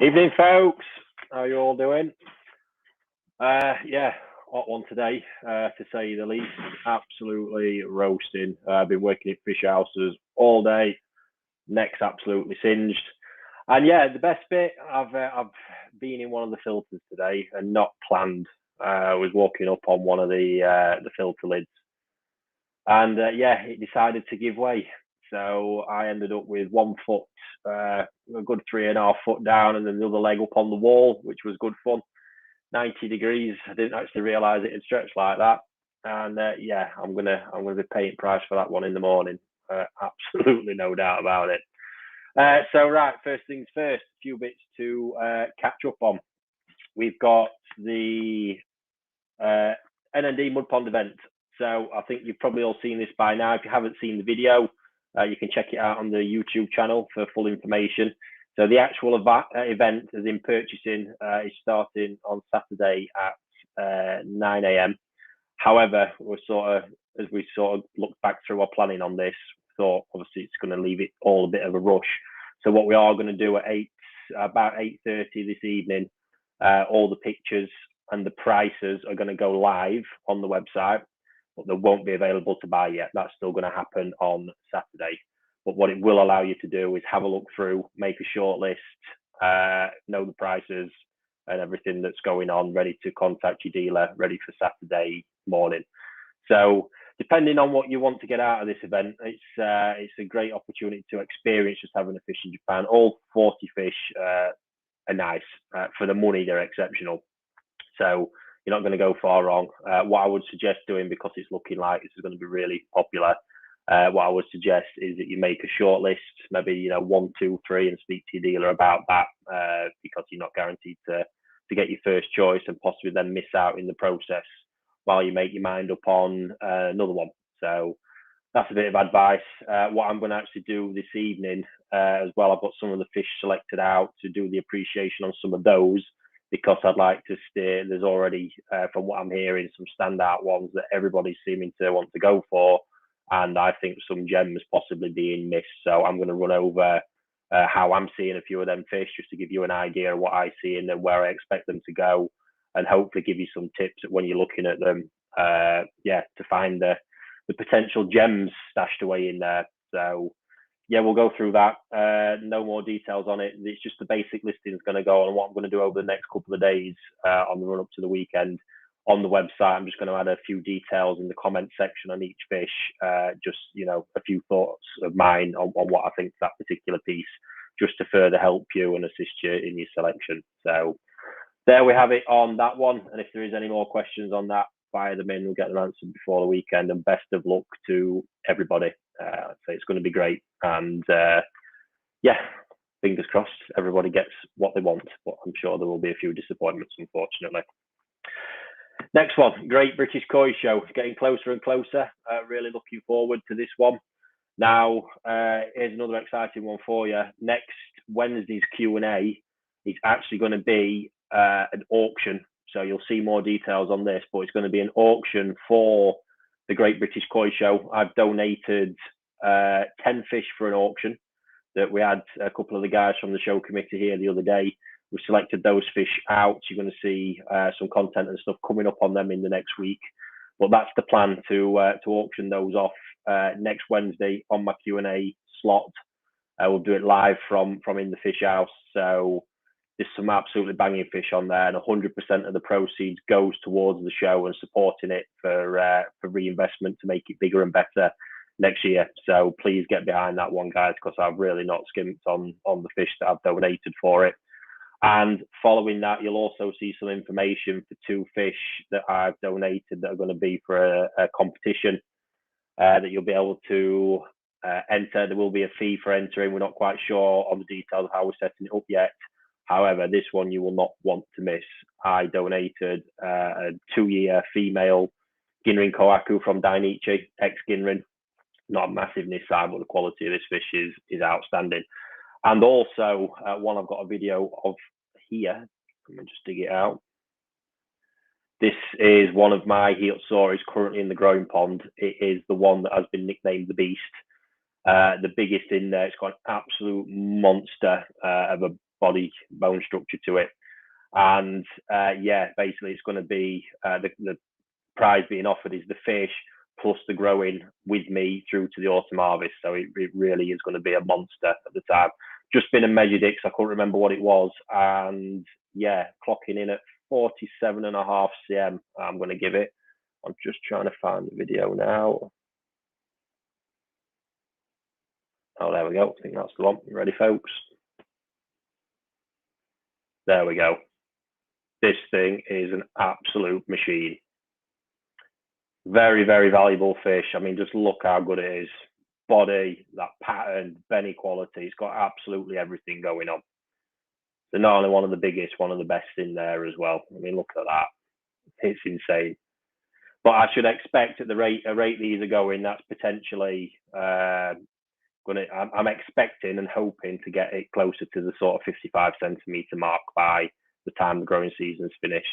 Evening, folks. How you all doing? Yeah, hot one today, to say the least. Absolutely roasting. I've been working at fish houses all day. Neck's absolutely singed. And yeah, the best bit, I've been in one of the filters today and not planned. I was walking up on one of the filter lids, and yeah, it decided to give way. So I ended up with 1 foot, a good 3.5 foot down, and then the other leg up on the wall, which was good fun. 90 degrees. I didn't actually realise it had stretched like that. And yeah, I'm gonna be paying price for that one in the morning. Absolutely no doubt about it. So right, first things first. A few bits to catch up on. We've got the NND Mud Pond event. So I think you've probably all seen this by now. If you haven't seen the video, you can check it out on the YouTube channel for full information. So the actual event, as in purchasing, is starting on Saturday at 9 a.m. However, as we looked back through our planning on this, thought obviously it's going to leave it all a bit of a rush. So what we are going to do at about 8:30 this evening, all the pictures and the prices are going to go live on the website, but they won't be available to buy yet. That's still going to happen on Saturday. But what it will allow you to do is have a look through, make a short list, know the prices and everything that's going on, ready to contact your dealer, ready for Saturday morning. So depending on what you want to get out of this event, it's a great opportunity to experience just having a fish in Japan. All 40 fish are nice. For the money, they're exceptional. So you're not going to go far wrong. What I would suggest doing, because it's looking like this is going to be really popular, what I would suggest is that you make a short list, maybe 1, 2, 3, and speak to your dealer about that, because you're not guaranteed to get your first choice and possibly then miss out in the process while you make your mind up on another one. So that's a bit of advice. What I'm going to actually do this evening as well, I've got some of the fish selected out to do the appreciation on some of those, because I'd like to steer. There's already, from what I'm hearing, some standout ones that everybody's seeming to want to go for, and I think some gems possibly being missed. So I'm going to run over how I'm seeing a few of them fish, just to give you an idea of what I see and then where I expect them to go, and hopefully give you some tips when you're looking at them, to find the potential gems stashed away in there. So yeah, we'll go through that. No more details on it. It's just the basic listing is going to go on. What I'm going to do over the next couple of days on the run up to the weekend on the website, I'm just going to add a few details in the comment section on each fish. Just a few thoughts of mine on what I think of that particular piece, just to further help you and assist you in your selection. So there we have it on that one. And if there is any more questions on that, fire them in. We'll get them answered before the weekend. And best of luck to everybody. I'd say it's going to be great. And yeah, fingers crossed everybody gets what they want. But I'm sure there will be a few disappointments, unfortunately. Next one, Great British Koi Show. It's getting closer and closer. Really looking forward to this one. Now, here's another exciting one for you. Next Wednesday's Q&A is actually going to be an auction. So you'll see more details on this, but it's going to be an auction for the Great British Koi Show. I've donated 10 fish for an auction that we had a couple of the guys from the show committee here the other day. We selected those fish out. You're going to see some content and stuff coming up on them in the next week. But that's the plan, to auction those off next Wednesday on my Q&A slot. We'll do it live from in the fish house. So there's some absolutely banging fish on there, and 100% of the proceeds goes towards the show and supporting it for reinvestment to make it bigger and better next year. So please get behind that one, guys, because I've really not skimped on the fish that I've donated for it. And following that, you'll also see some information for 2 fish that I've donated that are going to be for a competition that you'll be able to enter. There will be a fee for entering. We're not quite sure on the details of how we're setting it up yet. However, this one you will not want to miss. I donated a 2-year female Ginrin Kohaku from Dainichi, ex-Ginrin. Not a massive Nissan, but the quality of this fish is outstanding. And also, one I've got a video of here. Let me just dig it out. This is one of my Heeltsaurs currently in the growing pond. It is the one that has been nicknamed the Beast. The biggest in there. It's got an absolute monster of a body bone structure to it. And yeah, basically it's going to be the prize being offered is the fish plus the growing with me through to the autumn harvest. So it really is going to be a monster at the time. Just been and measured it, because I couldn't remember what it was, and yeah, clocking in at 47.5 cm. I'm going to give it. I'm just trying to find the video now. Oh, there we go. I think that's the one. You ready, folks? There we go. This thing is an absolute machine. Very, very valuable fish. I mean, just look how good it is. Body, that pattern, benny quality. It's got absolutely everything going on. They're not only one of the biggest, one of the best in there as well. I mean, look at that. It's insane. But I should expect at the rate these are going, that's potentially I'm expecting and hoping to get it closer to the sort of 55 centimetre mark by the time the growing season's finished.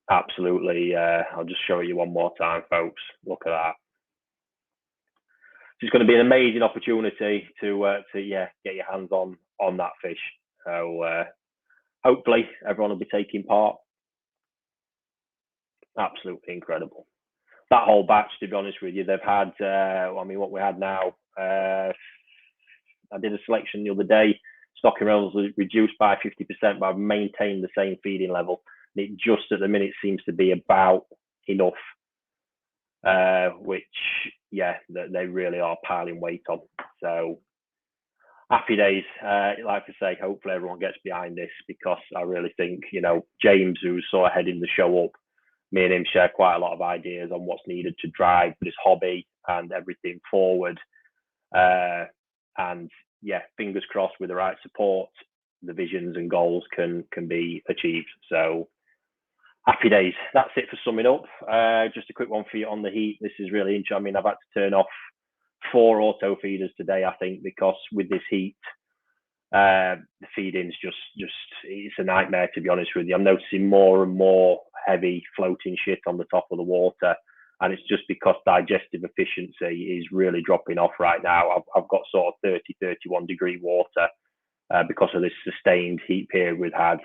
Absolutely. I'll just show you one more time, folks. Look at that. It's going to be an amazing opportunity to get your hands on that fish. So hopefully everyone will be taking part. Absolutely incredible. That whole batch, to be honest with you, they've had, I mean, what we had now, I did a selection the other day. Stocking levels was reduced by 50%, but I've maintained the same feeding level. And it just at the minute seems to be about enough, which, yeah, they really are piling weight on. So happy days. Like I say, hopefully everyone gets behind this, because I really think, you know, James, who's sort of heading the show up, me and him share quite a lot of ideas on what's needed to drive this hobby and everything forward. And yeah, fingers crossed, with the right support, the visions and goals can be achieved. So happy days. That's it for summing up. Just a quick one for you on the heat. This is really interesting. I mean, I've had to turn off 4 auto feeders today, I think, because with this heat, the feeding's just it's a nightmare, to be honest with you. I'm noticing more and more heavy floating shit on the top of the water, and it's just because digestive efficiency is really dropping off right now. I've got sort of 30, 31 degree water because of this sustained heat period we've had.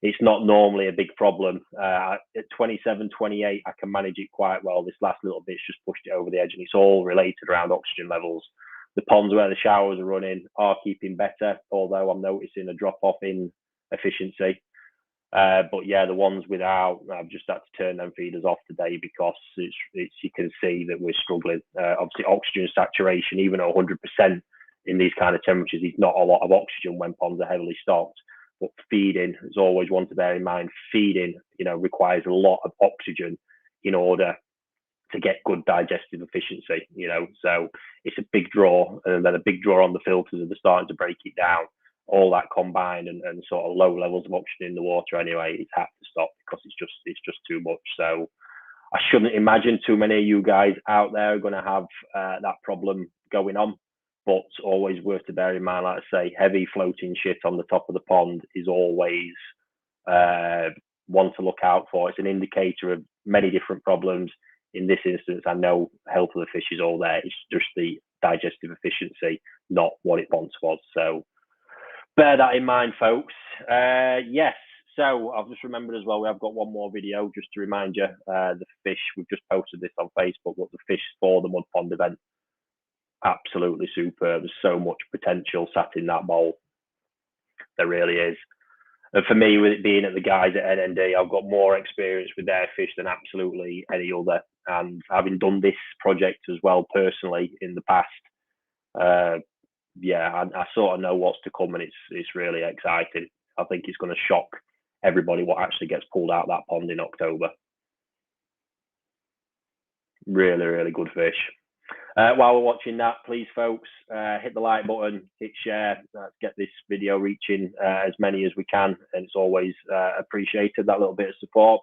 It's not normally a big problem. At 27, 28, I can manage it quite well. This last little bit's just pushed it over the edge, and it's all related around oxygen levels. The ponds where the showers are running are keeping better, although I'm noticing a drop off in efficiency. But yeah, the ones without, I've just had to turn them feeders off today, because it's you can see that we're struggling. Obviously, oxygen saturation, even at 100% in these kind of temperatures, is not a lot of oxygen when ponds are heavily stocked. But feeding is always one to bear in mind. Feeding, you know, requires a lot of oxygen in order to get good digestive efficiency, you know. So it's a big draw, and then a big draw on the filters as they're starting to break it down. All that combined, and sort of low levels of oxygen in the water anyway, it's had to stop, because it's just too much. So I shouldn't imagine too many of you guys out there are going to have that problem going on. But always worth to bear in mind, like I say, heavy floating shit on the top of the pond is always one to look out for. It's an indicator of many different problems. In this instance, I know health of the fish is all there. It's just the digestive efficiency, not what it once was. So bear that in mind, folks. Yes. So I've just remembered as well, we have got one more video just to remind you. The fish, we've just posted this on Facebook, but the fish for the mud pond event. Absolutely superb. There's so much potential sat in that bowl. There really is. And for me, with it being at the guys at NND, I've got more experience with their fish than absolutely any other. And having done this project as well personally in the past, yeah, I sort of know what's to come, and it's really exciting. I think it's going to shock everybody what actually gets pulled out of that pond in October. Really, really good fish. While we're watching that, please, folks, hit the like button, hit share. Let's get this video reaching as many as we can, and it's always appreciated, that little bit of support.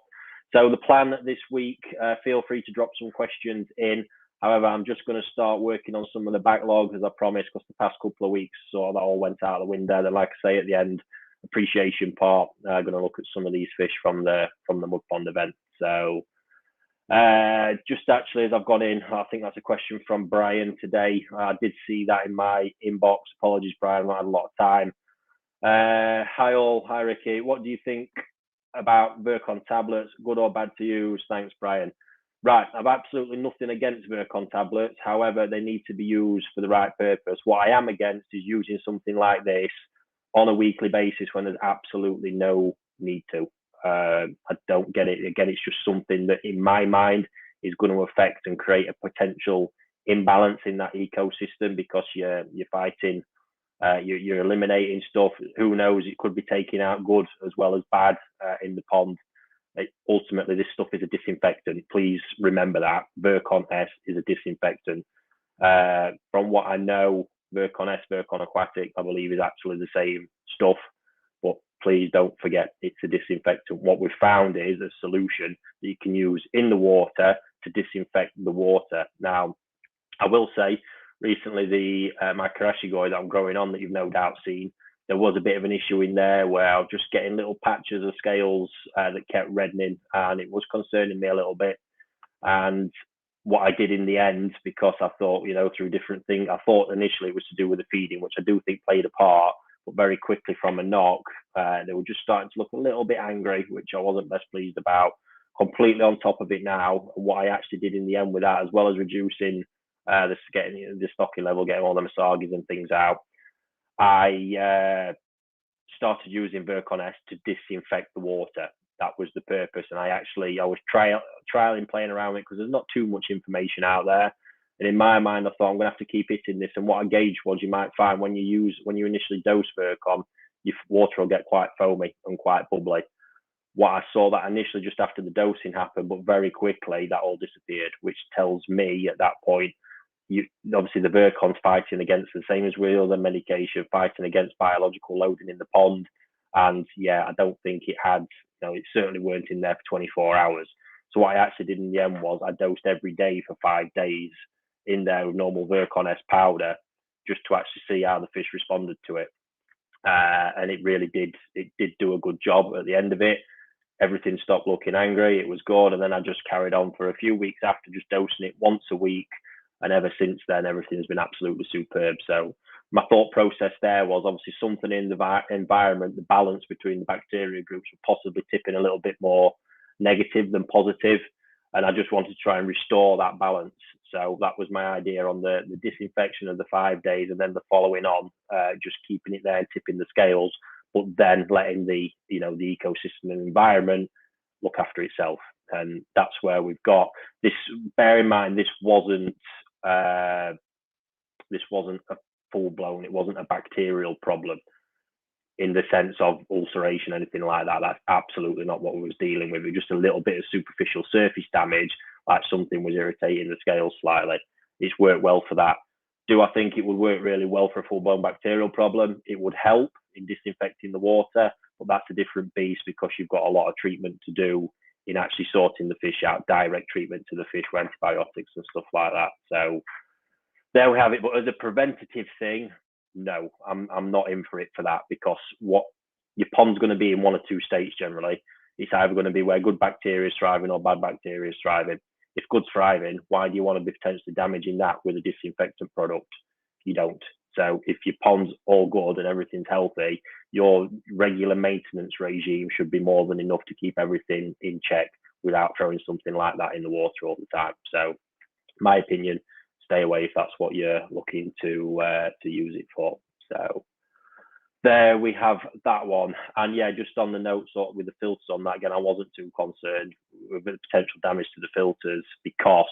So the plan this week, feel free to drop some questions in. However, I'm just going to start working on some of the backlogs, as I promised, because the past couple of weeks, so that all went out the window. Then, like I say, at the end, appreciation part, I'm going to look at some of these fish from the mud pond event. So just actually, as I've gone in, I think that's a question from Brian today. I did see that in my inbox. Apologies, Brian, I not had a lot of time. Hi all, hi Ricky. What do you think about Vercon tablets? Good or bad to use? Thanks, Brian. Right, I've absolutely nothing against Vercon tablets. However, they need to be used for the right purpose. What I am against is using something like this on a weekly basis when there's absolutely no need to. I don't get it. Again, it's just something that, in my mind, is going to affect and create a potential imbalance in that ecosystem because you're fighting, you're eliminating stuff. Who knows? It could be taking out good as well as bad in the pond. Ultimately, this stuff is a disinfectant. Please remember that Vercon S is a disinfectant. From what I know, Vercon S, Vercon Aquatic, I believe, is actually the same stuff. But please don't forget, it's a disinfectant. What we've found is a solution that you can use in the water to disinfect the water. Now, I will say, recently the Microscope that I'm growing on, that you've no doubt seen, there was a bit of an issue in there where I was just getting little patches of scales that kept reddening, and it was concerning me a little bit. And what I did in the end, because I thought, through different things, I thought initially it was to do with the feeding, which I do think played a part, but very quickly from a knock, they were just starting to look a little bit angry, which I wasn't best pleased about. Completely on top of it now, what I actually did in the end with that, as well as reducing getting the stocking level, getting all the massages and things out, I started using Vercon S to disinfect the water. That was the purpose. And I was trialing, playing around with it because there's not too much information out there. And in my mind, I thought I'm going to have to keep hitting this. And what I gauged was, you might find when you initially dose Vercon, your water will get quite foamy and quite bubbly. What I saw that initially just after the dosing happened, but very quickly that all disappeared, which tells me at that point, obviously the Vercon's fighting against the same as with other medication, fighting against biological loading in the pond. And yeah, I don't think it had, it certainly weren't in there for 24 hours. So what I actually did in the end was I dosed every day for 5 days in there with normal Vercon S powder, just to actually see how the fish responded to it. And it really did do a good job at the end of it. Everything stopped looking angry. It was good. And then I just carried on for a few weeks after, just dosing it once a week. And ever since then, everything has been absolutely superb. So my thought process there was obviously something in the environment, the balance between the bacteria groups were possibly tipping a little bit more negative than positive. And I just wanted to try and restore that balance. So that was my idea on the disinfection of the 5 days, and then the following on, just keeping it there and tipping the scales, but then letting the ecosystem and environment look after itself. And that's where we've got this. Bear in mind, this wasn't a full blown. It wasn't a bacterial problem in the sense of ulceration, anything like that. That's absolutely not what we was dealing with. It was just a little bit of superficial surface damage, like something was irritating the scales slightly. It's worked well for that. Do I think it would work really well for a full-blown bacterial problem? It would help in disinfecting the water, but that's a different beast because you've got a lot of treatment to do in actually sorting the fish out, direct treatment to the fish with antibiotics and stuff like that. So there we have it. But as a preventative thing, no, I'm not in for it for that, because what your pond's going to be in one or two states generally. It's either going to be where good bacteria is thriving or bad bacteria is thriving. If good's thriving, why do you want to be potentially damaging that with a disinfectant product? You don't. So if your pond's all good and everything's healthy, your regular maintenance regime should be more than enough to keep everything in check without throwing something like that in the water all the time. So my opinion, stay away if that's what you're looking to use it for. So there we have that one. And yeah, just on the note sort of with the filters on that, again, I wasn't too concerned with the potential damage to the filters because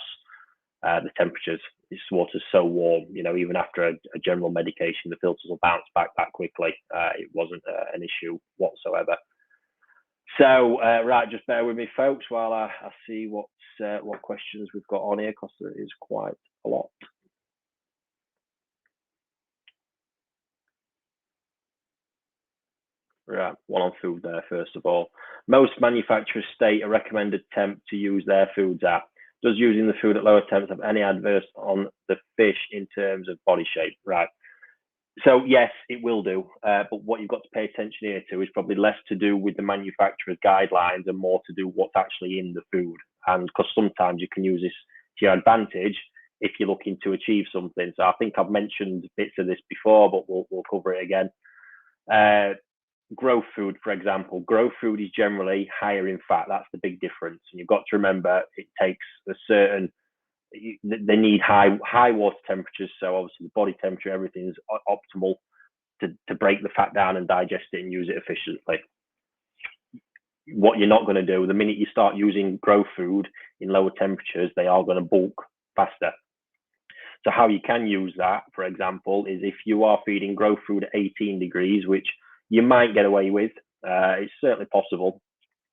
the temperatures, this water's so warm, even after a general medication, the filters will bounce back that quickly. It wasn't an issue whatsoever. So, right, just bear with me, folks, while I see what questions we've got on here, because there is quite a lot. Right, one on food there, first of all. Most manufacturers state a recommended temp to use their foods at. Does using the food at lower temps have any adverse on the fish in terms of body shape? Right. So yes, it will do. But what you've got to pay attention here to is probably less to do with the manufacturer's guidelines and more to do what's actually in the food. And because sometimes you can use this to your advantage if you're looking to achieve something. So I think I've mentioned bits of this before, but we'll cover it again. Growth food, for example, growth food is generally higher in fat. That's the big difference. And you've got to remember it takes a certain, they need high water temperatures. So obviously the body temperature, everything's optimal to break the fat down and digest it and use it efficiently. What you're not going to do, the minute you start using growth food in lower temperatures, they are going to bulk faster. So how you can use that, for example, is if you are feeding growth food at 18 degrees, which you might get away with, it's certainly possible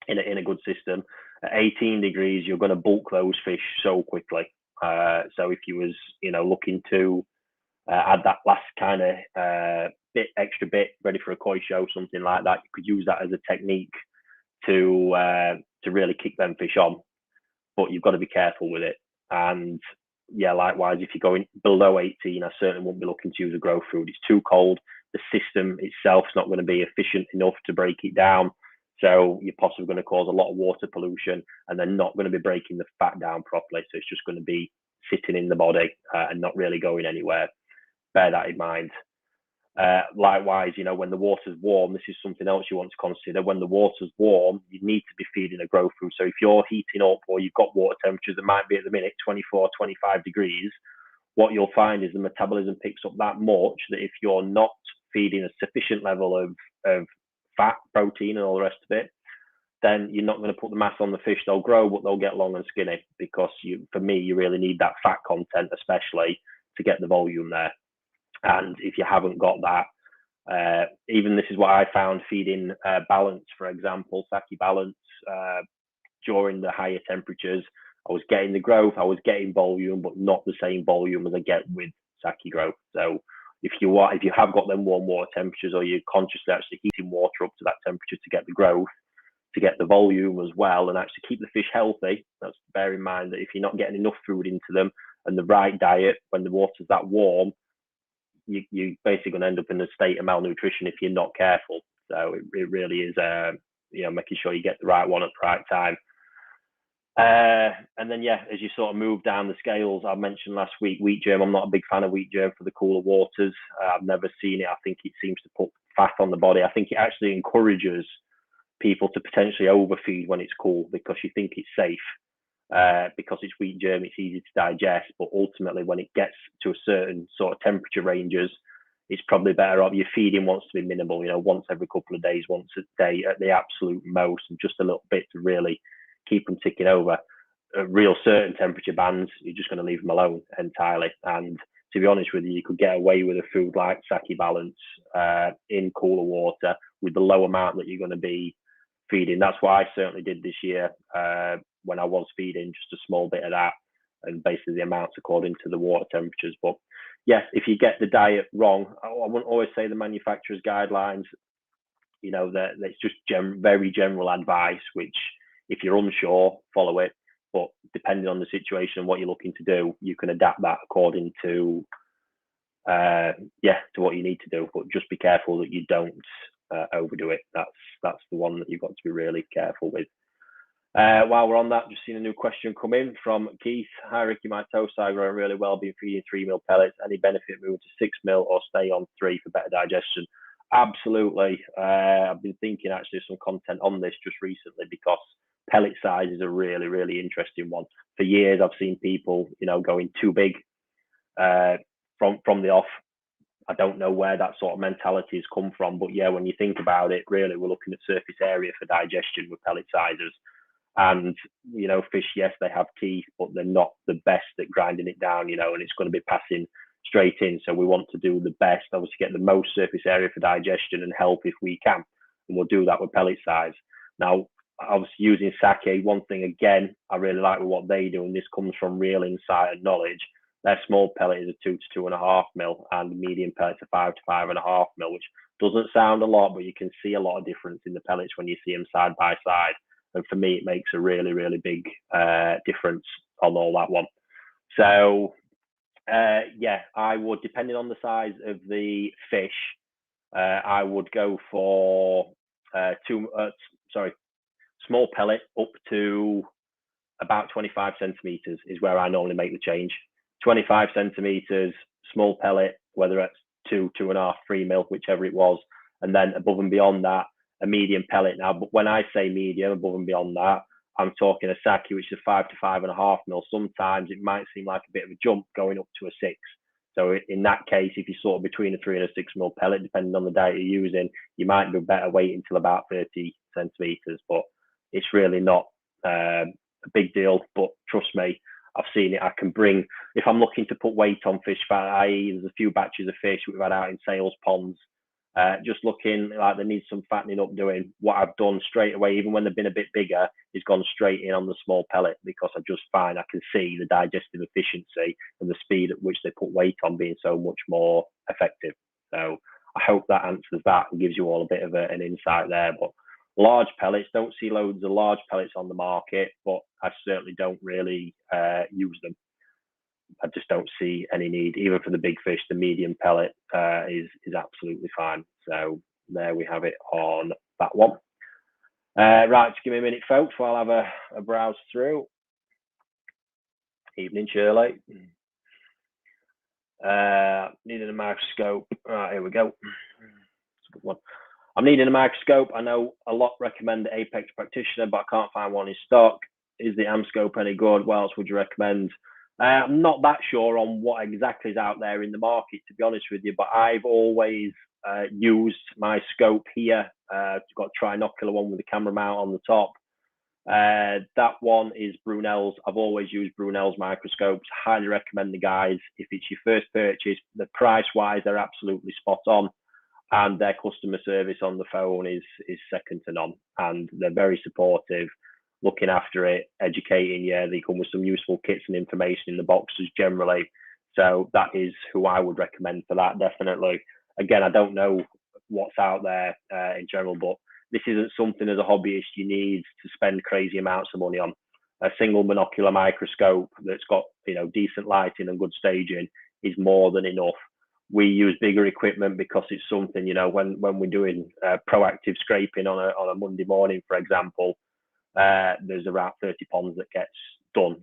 in a good system. At 18 degrees, you're going to bulk those fish so quickly. So if you was, looking to add that last kind of extra bit ready for a koi show, something like that, you could use that as a technique to really kick them fish on. But you've got to be careful with it. And yeah, likewise, if you're going below 18, I certainly won't be looking to use a growth food. It's too cold. The system itself is not going to be efficient enough to break it down. So you're possibly going to cause a lot of water pollution, and they're not going to be breaking the fat down properly. So it's just going to be sitting in the body and not really going anywhere. Bear that in mind. Likewise, when the water's warm, this is something else you want to consider. When the water's warm, you need to be feeding a growth food. So if you're heating up or you've got water temperatures that might be at the minute 24, 25 degrees, what you'll find is the metabolism picks up that much that if you're not feeding a sufficient level of fat, protein, and all the rest of it, then you're not going to put the mass on the fish. They'll grow, but they'll get long and skinny because for me, you really need that fat content, especially to get the volume there. And if you haven't got that, even this is what I found feeding balance, for example, sake balance, during the higher temperatures, I was getting the growth, I was getting volume, but not the same volume as I get with sake growth. So if you have got them warm water temperatures, or you're consciously actually heating water up to that temperature to get the growth, to get the volume as well, and actually keep the fish healthy, let's bear in mind that if you're not getting enough food into them and the right diet when the water's that warm, you're basically going to end up in a state of malnutrition if you're not careful. So it really is, making sure you get the right one at the right time. And then, as you sort of move down the scales, I mentioned last week, wheat germ. I'm not a big fan of wheat germ for the cooler waters. I've never seen it. I think it seems to put fat on the body. I think it actually encourages people to potentially overfeed when it's cool because you think it's safe. Because it's wheat germ, it's easy to digest, but ultimately when it gets to a certain sort of temperature ranges, it's probably better off. Your feeding wants to be minimal, once every couple of days, once a day at the absolute most, and just a little bit to really keep them ticking over. Real certain temperature bands, you're just going to leave them alone entirely. And to be honest with you, you could get away with a food like sake balance in cooler water with the low amount that you're going to be feeding. That's what I certainly did this year when I was feeding just a small bit of that, and basically the amounts according to the water temperatures. But yes, if you get the diet wrong, I wouldn't always say the manufacturer's guidelines, that it's just very general advice, which if you're unsure, follow it. But depending on the situation and what you're looking to do, you can adapt that according to what you need to do. But just be careful that you don't overdo it. That's the one that you've got to be really careful with. While we're on that, just seen a new question come in from Keith. Hi Ricky, my toast are growing really well, been feeding 3 mil pellets. Any benefit moving to 6 mil or stay on 3 for better digestion? Absolutely. I've been thinking actually some content on this just recently because pellet size is a really, really interesting one. For years, I've seen people, going too big from the off. I don't know where that sort of mentality has come from, but yeah, when you think about it, really, we're looking at surface area for digestion with pellet sizes. And, fish, yes, they have teeth, but they're not the best at grinding it down, and it's going to be passing straight in. So we want to do the best, obviously get the most surface area for digestion and help if we can. And we'll do that with pellet size. Now, obviously using sake, one thing, again, I really like with what they do, and this comes from real insight and knowledge. Their small pellet is a 2 to 2.5 mil, and medium pellet's a 5 to 5.5 mil, which doesn't sound a lot, but you can see a lot of difference in the pellets when you see them side by side. And for me, it makes a really, really big difference on all that one. So, I would, depending on the size of the fish, I would go for small pellet up to about 25 centimeters is where I normally make the change. 25 centimeters, small pellet, whether it's 2, 2.5, 3 mil, whichever it was, and then above and beyond that, a medium pellet now. But when I say medium, above and beyond that, I'm talking a sake, which is 5 to 5.5 mil. Sometimes it might seem like a bit of a jump going up to a 6. So in that case, if you're sort of between a 3 and a 6 mil pellet, depending on the diet you're using, you might be better waiting until about 30 centimeters. But it's really not a big deal. But trust me, I've seen it. I can bring, if I'm looking to put weight on fish, i.e., there's a few batches of fish we've had out in sales ponds, just looking like they need some fattening up doing, what I've done straight away, even when they've been a bit bigger, is gone straight in on the small pellet, because I just find I can see the digestive efficiency and the speed at which they put weight on being so much more effective. So I hope that answers that and gives you all a bit of an insight there. But large pellets, don't see loads of large pellets on the market, but I certainly don't really use them. I just don't see any need, even for the big fish. The medium pellet is absolutely fine. So there we have it on that one. Right, just give me a minute, folks, while I have a browse through. Evening, Shirley. Needing a microscope. Right, here we go. It's a good one. I'm needing a microscope. I know a lot recommend the Apex Practitioner, but I can't find one in stock. Is the Amscope any good? What else would you recommend? I'm not that sure on what exactly is out there in the market, to be honest with you, but I've always used my scope here. Got a trinocular one with a camera mount on the top. That one is Brunel's. I've always used Brunel's microscopes. Highly recommend the guys. If it's your first purchase, the price-wise, they're absolutely spot on. And their customer service on the phone is second to none. And they're very supportive, looking after it, educating you. They come with some useful kits and information in the boxes generally. So that is who I would recommend for that, definitely. Again, I don't know what's out there in general, but this isn't something as a hobbyist you need to spend crazy amounts of money on. A single monocular microscope that's got, decent lighting and good staging is more than enough. We use bigger equipment because it's something, when we're doing proactive scraping on a Monday morning, for example, there's around 30 ponds that gets done,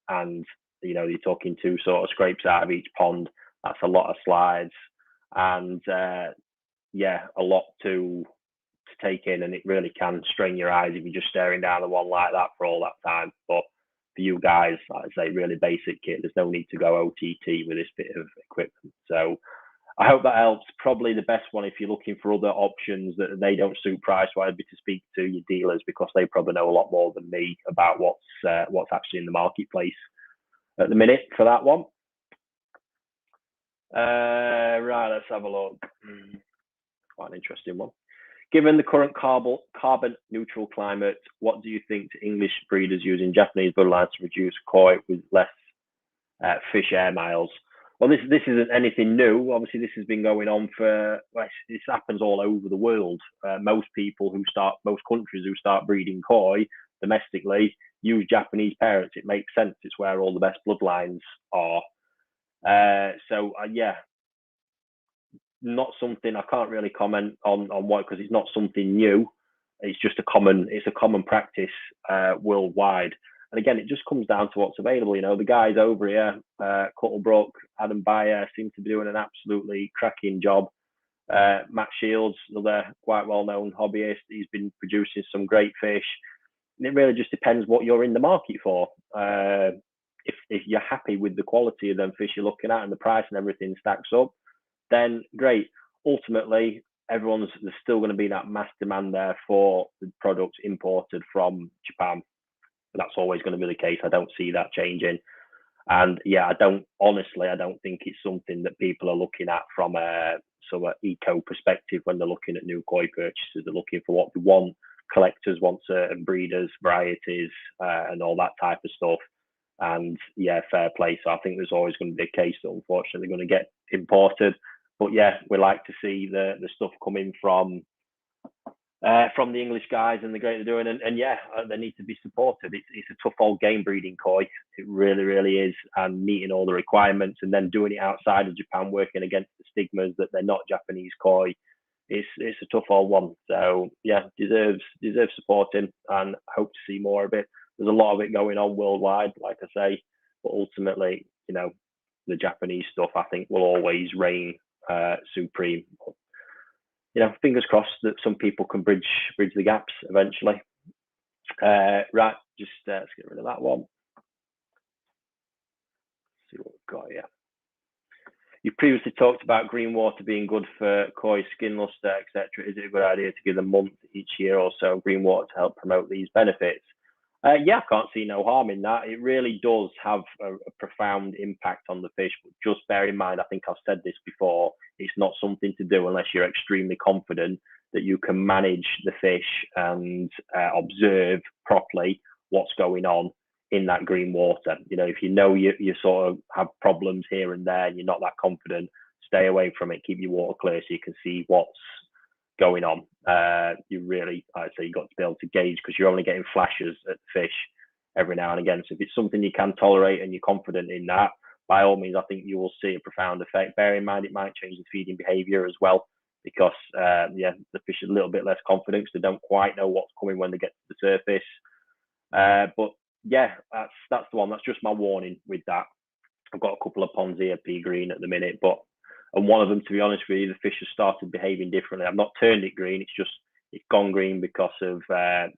and you're talking 2 sort of scrapes out of each pond. That's a lot of slides, and a lot to take in, and it really can strain your eyes if you're just staring down the one like that for all that time. But for you guys, like I say, really basic kit. There's no need to go OTT with this bit of equipment. So I hope that helps. Probably the best one, if you're looking for other options that they don't suit price-wise, be to speak to your dealers, because they probably know a lot more than me about what's actually in the marketplace at the minute for that one. Right, let's have a look. Quite an interesting one. Given the current carbon neutral climate, what do you think to English breeders using Japanese bloodlines to reduce koi with less fish air miles? Well, this isn't anything new. Obviously, this has been going on this happens all over the world. Most countries who start breeding koi domestically use Japanese parents. It makes sense. It's where all the best bloodlines are. Not something I can't really comment on what, because it's not something new. It's just a common practice worldwide. And again, it just comes down to what's available. The guys over here, Cuttlebrook, Adam Bayer, seem to be doing an absolutely cracking job. Matt Shields, another quite well-known hobbyist, he's been producing some great fish. And it really just depends what you're in the market for. If you're happy with the quality of them fish you're looking at and the price and everything stacks up, then great. Ultimately, there's still going to be that mass demand there for the products imported from Japan. That's always going to be the case. I don't see that changing. And I don't think it's something that people are looking at from a sort of eco perspective when they're looking at new koi purchases. They're looking for what they want. Collectors want certain breeders, varieties, and all that type of stuff. And fair play. So I think there's always going to be a case that unfortunately going to get imported. But we like to see the stuff coming from the English guys and the great they're doing, and they need to be supported. It's a tough old game breeding koi. It really, really is, and meeting all the requirements and then doing it outside of Japan, working against the stigmas that they're not Japanese koi. It's a tough old one. So deserves supporting, and hope to see more of it. There's a lot of it going on worldwide, like I say, but ultimately, the Japanese stuff I think will always reign supreme. fingers crossed that some people can bridge the gaps eventually. Right, just let's get rid of that one. See what we've got here. You previously talked about green water being good for koi skin luster, etc. Is it a good idea to give them a month each year or so green water to help promote these benefits? Yeah, I can't see no harm in that. It really does have a profound impact on the fish, but just bear in mind, I think I've said this before, it's not something to do unless you're extremely confident that you can manage the fish and observe properly what's going on in that green water. If you sort of have problems here and there and you're not that confident, stay away from it. Keep your water clear so you can see what's going on. You really, I'd say, you've got to be able to gauge, because you're only getting flashes at the fish every now and again. So if it's something you can tolerate and you're confident in that, by all means, I think you will see a profound effect. Bear in mind, it might change the feeding behavior as well, because the fish are a little bit less confident because they don't quite know what's coming when they get to the surface. But yeah, that's the one. That's just my warning with that. I've got a couple of ponds here, pea green at the minute, and one of them, to be honest with you, the fish have started behaving differently. I've not turned it green. It's gone green because of a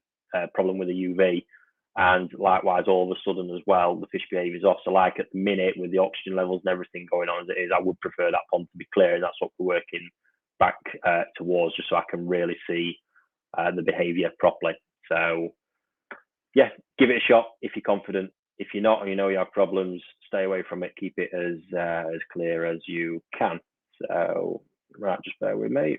problem with the UV. And likewise, all of a sudden as well, the fish behaviour's off. So like at the minute, with the oxygen levels and everything going on as it is, I would prefer that pond to be clear. And that's what we're working back towards, just so I can really see the behaviour properly. So yeah, give it a shot if you're confident. If you're not, or you have problems, stay away from it. Keep it as clear as you can. So, right, just bear with me.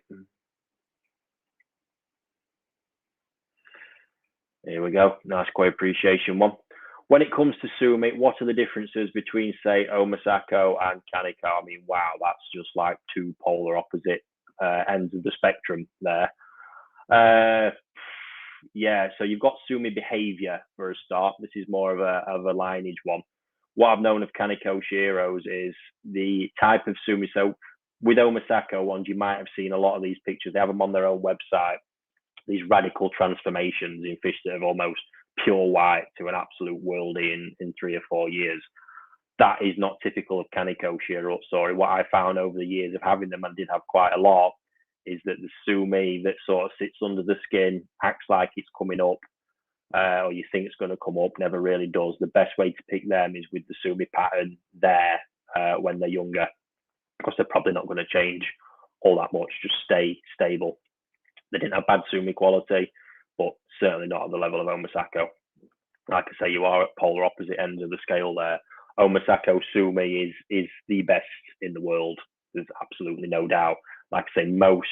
Here we go. Nice koi appreciation one. When it comes to Sumi, what are the differences between, say, Omasako and Kaneko? I mean, wow, that's just like two polar opposite ends of the spectrum there. Yeah, so you've got Sumi behavior for a start. This is more of a lineage one. What I've known of Kaneko Shiros is the type of Sumi. So with Omasako ones, you might have seen a lot of these pictures. They have them on their own website. These radical transformations in fish that have almost pure white to an absolute worldie in 3 or 4 years. That is not typical of Kaneko Shiro. Sorry, what I found over the years of having them, and did have quite a lot, is that the Sumi that sort of sits under the skin, acts like it's coming up, or you think it's going to come up, never really does. The best way to pick them is with the Sumi pattern there when they're younger, because they're probably not going to change all that much, just stay stable. They didn't have bad Sumi quality, but certainly not at the level of Omasako. Like I say, you are at polar opposite ends of the scale there. Omasako Sumi is the best in the world. There's absolutely no doubt. Like I say, most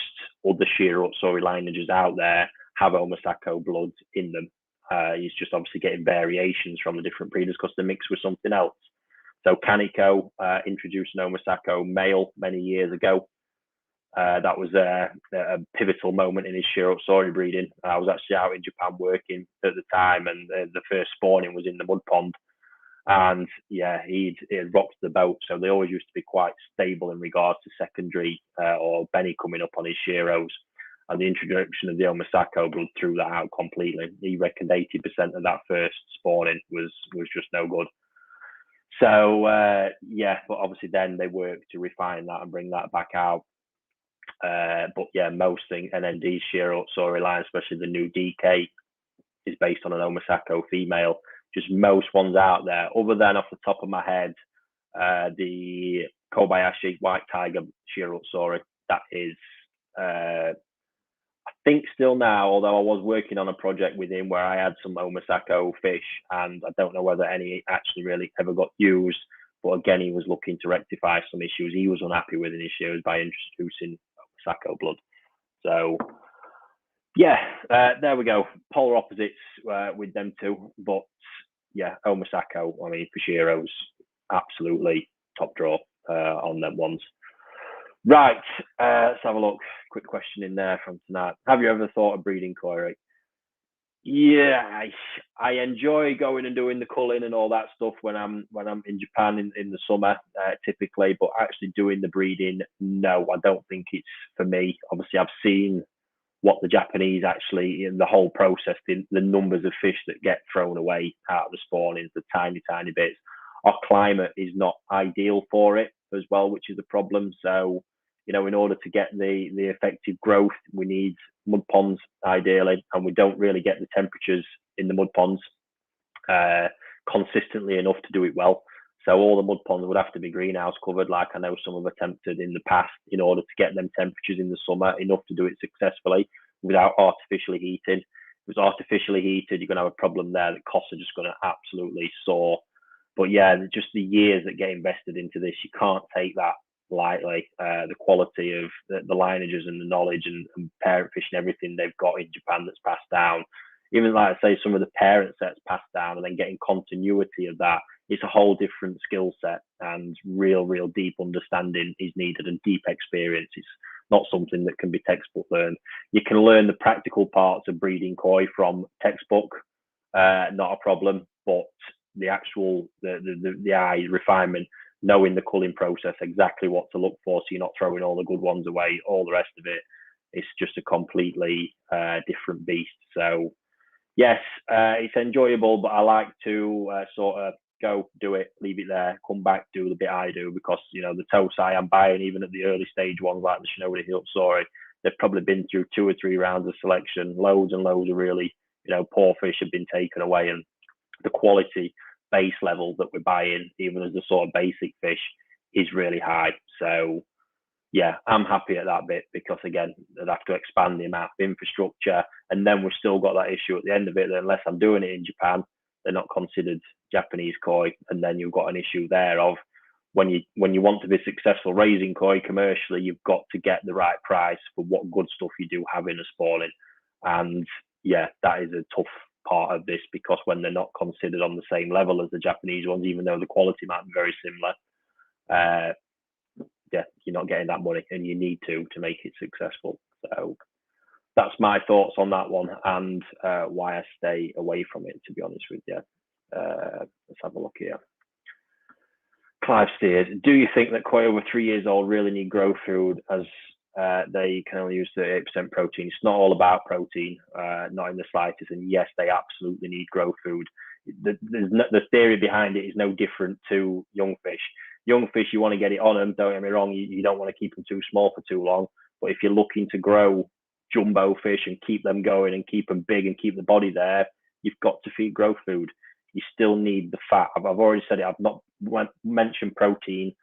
other Shirotsu lineages out there have Omasako blood in them. He's just obviously getting variations from the different breeders because they're mixed with something else. So Kaneko introduced an Omasako male many years ago. That was a pivotal moment in his Shirotsu breeding. I was actually out in Japan working at the time, and the first spawning was in the mud pond. And yeah, he had rocked the boat. So they always used to be quite stable in regards to secondary or Benny coming up on his Shiros. And the introduction of the Omasako blood threw that out completely. He reckoned 80% of that first spawning was just no good. So yeah, but obviously then they worked to refine that and bring that back out. But yeah, most things, NND's Shirotsu line, especially the new DK, is based on an Omasako female. Just most ones out there, other than off the top of my head, the Kobayashi White Tiger Shirotsu, that is, I think still now, although I was working on a project with him where I had some Omasako fish, and I don't know whether any actually really ever got used, but again, he was looking to rectify some issues. He was unhappy with an issue by introducing Omasako blood. So yeah, there we go. Polar opposites with them two, but yeah, Omasako, I mean, for Shiros, absolutely top draw on them ones. Right, let's have a look. Quick question in there from tonight. Have you ever thought of breeding koi? Yeah, I enjoy going and doing the culling and all that stuff when I'm in Japan in the summer, typically. But actually doing the breeding, no, I don't think it's for me. Obviously, I've seen what the Japanese actually, in the whole process, the numbers of fish that get thrown away out of the spawnings, the tiny bits. Our climate is not ideal for it as well, which is a problem. So in order to get the effective growth, we need mud ponds ideally, and we don't really get the temperatures in the mud ponds consistently enough to do it well. So all the mud ponds would have to be greenhouse covered, like I know some have attempted in the past, in order to get them temperatures in the summer enough to do it successfully without artificially heating. If it's artificially heated, you're going to have a problem there. The costs are just going to absolutely soar. But yeah, just the years that get invested into this, you can't take that lightly. The quality of the lineages and the knowledge and parent fish and everything they've got in Japan that's passed down. Even like I say, some of the parent sets passed down, and then getting continuity of that, it's a whole different skill set, and real deep understanding is needed, and deep experience. It's not something that can be textbook learned. You can learn the practical parts of breeding koi from textbook, not a problem, but the actual the eye refinement, knowing the culling process, exactly what to look for, so you're not throwing all the good ones away, all the rest of it, it's just a completely different beast. So yes, it's enjoyable, but I like to sort of go do it, leave it there, come back, do the bit I do, because the Tosai I'm buying, even at the early stage ones like the Shinori Hilsori, they've probably been through 2 or 3 rounds of selection. Loads and loads of really poor fish have been taken away, and the quality base level that we're buying, even as the sort of basic fish, is really high. So yeah, I'm happy at that bit, because again, they'd have to expand the amount of infrastructure, and then we've still got that issue at the end of it that unless I'm doing it in Japan, they're not considered Japanese koi, and then you've got an issue there of when you want to be successful raising koi commercially, you've got to get the right price for what good stuff you do have in a spawning. And yeah, that is a tough part of this, because when they're not considered on the same level as the Japanese ones, even though the quality might be very similar, yeah, you're not getting that money, and you need to make it successful. So that's my thoughts on that one, and why I stay away from it, to be honest with you. Let's have a look here. Clive Steers, do you think that koi over 3 years old really need growth food, as they can only use 38% protein? It's not all about protein, not in the slightest. And yes, they absolutely need growth food. The theory behind it is no different to young fish. Young fish, you want to get it on them, don't get me wrong, you don't want to keep them too small for too long. But if you're looking to grow jumbo fish and keep them going and keep them big and keep the body there, you've got to feed growth food. You still need the fat. I've already said it. I've not mentioned protein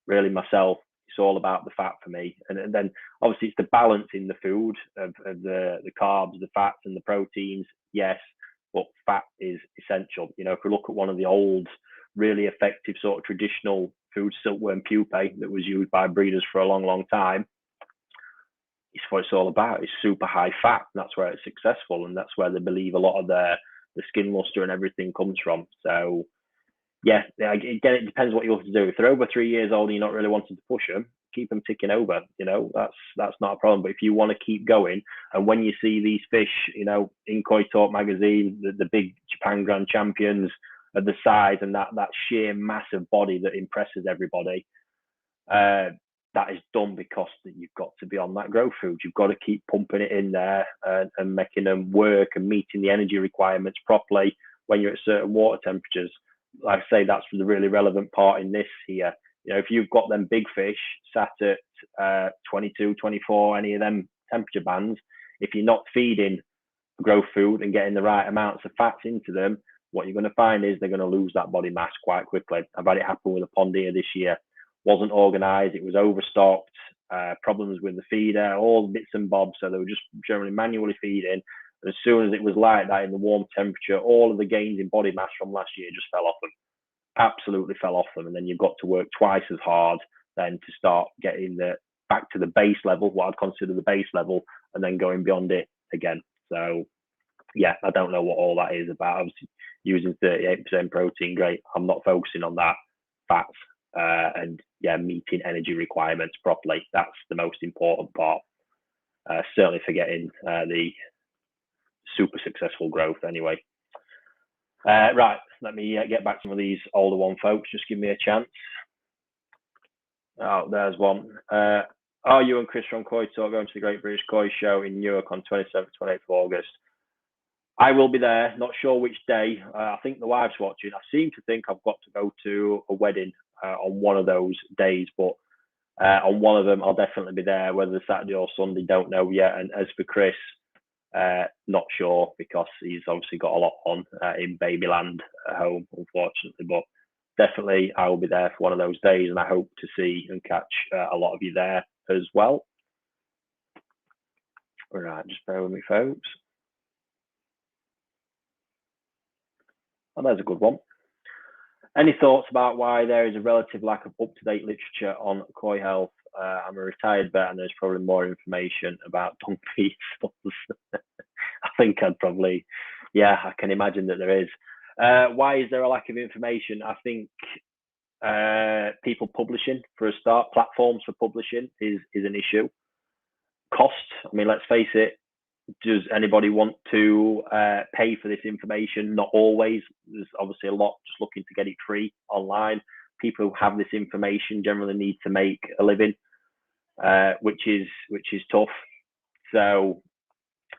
really myself. It's all about the fat for me. And then obviously it's the balance in the food of the carbs, the fats and the proteins. Yes, but fat is essential. If we look at one of the old, really effective sort of traditional food, silkworm pupae, that was used by breeders for a long time, it's what it's all about. It's super high fat, and that's where it's successful, and that's where they believe a lot of the skin luster and everything comes from. So yeah, again, it depends what you want to do. If they're over 3 years old and you're not really wanting to push them, keep them ticking over. That's not a problem. But if you want to keep going, and when you see these fish, in Koi Talk magazine, the big Japan Grand Champions, of the size and that sheer massive body that impresses everybody, that is done because you've got to be on that growth food. You've got to keep pumping it in there and making them work and meeting the energy requirements properly when you're at certain water temperatures. Like I say, that's the really relevant part in this here. If you've got them big fish sat at 22, 24, any of them temperature bands, if you're not feeding growth food and getting the right amounts of fats into them, what you're going to find is they're going to lose that body mass quite quickly. I've had it happen with a pond here this year. Wasn't organised, it was overstocked, problems with the feeder, all bits and bobs, so they were just generally manually feeding. And as soon as it was like that in the warm temperature, all of the gains in body mass from last year just fell off them. Absolutely fell off them. And then you've got to work twice as hard then to start getting back to the base level, what I'd consider the base level, and then going beyond it again. So yeah, I don't know what all that is about. Obviously, using 38% protein, great. I'm not focusing on that. Fats and yeah, meeting energy requirements properly. That's the most important part. Certainly forgetting the super successful growth anyway. Right, let me get back to some of these older one, folks. Just give me a chance. Oh, there's one. Are you and Chris from Koi Talk going to the Great British Koi Show in Newark on 27th, 28th of August? I will be there. Not sure which day. I think the wife's watching. I seem to think I've got to go to a wedding on one of those days, but On one of them, I'll definitely be there, whether Saturday or Sunday, don't know yet. And as for Chris, not sure, because he's obviously got a lot on in Babyland at home, unfortunately. But definitely, I will be there for one of those days, and I hope to see and catch a lot of you there as well. All right, just bear with me, folks. Oh, there's a good one. Any thoughts about why there is a relative lack of up-to-date literature on koi health? I'm a retired vet, and there's probably more information about dung feed stores. I think I'd probably, yeah, I can imagine that there is. Why is there a lack of information? I think people publishing, for a start, platforms for publishing is an issue. Cost, I mean, let's face it, does anybody want to pay for this information? Not always. There's obviously a lot just looking to get it free online. People who have this information generally need to make a living, which is tough. So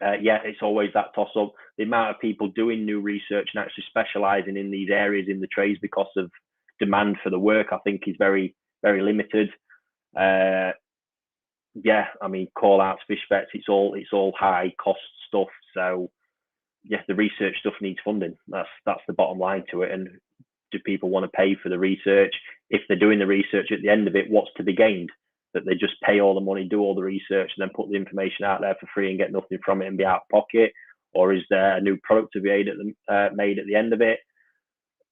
yeah, it's always that toss up. The amount of people doing new research and actually specialising in these areas in the trades because of demand for the work, I think, is very, very limited. Yeah, I mean, call outs, fish vets, it's all high cost stuff. So yes, the research stuff needs funding. That's the bottom line to it. And do people want to pay for the research? If they're doing the research at the end of it, what's to be gained? That they just pay all the money, do all the research, and then put the information out there for free and get nothing from it and be out of pocket? Or is there a new product to be made at the end of it?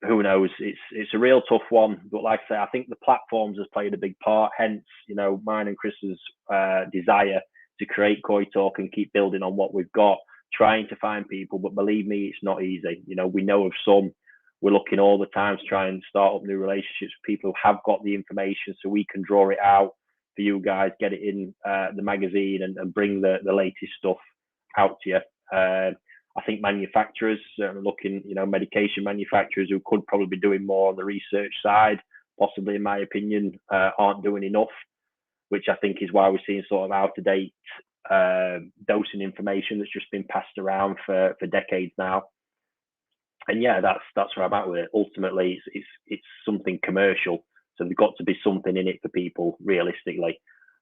Who knows? It's a real tough one. But like I say, I think the platforms has played a big part. Hence, mine and Chris's desire to create Koi Talk and keep building on what we've got, trying to find people. But believe me, it's not easy. We know of some. We're looking all the time to try and start up new relationships with people who have got the information, so we can draw it out for you guys, get it in the magazine, and bring the latest stuff out to you. I think manufacturers, certainly looking, medication manufacturers who could probably be doing more on the research side, possibly, in my opinion, aren't doing enough, which I think is why we're seeing sort of out-of-date dosing information that's just been passed around for decades now. And yeah, that's where I'm at with it. Ultimately, it's something commercial, so there's got to be something in it for people, realistically.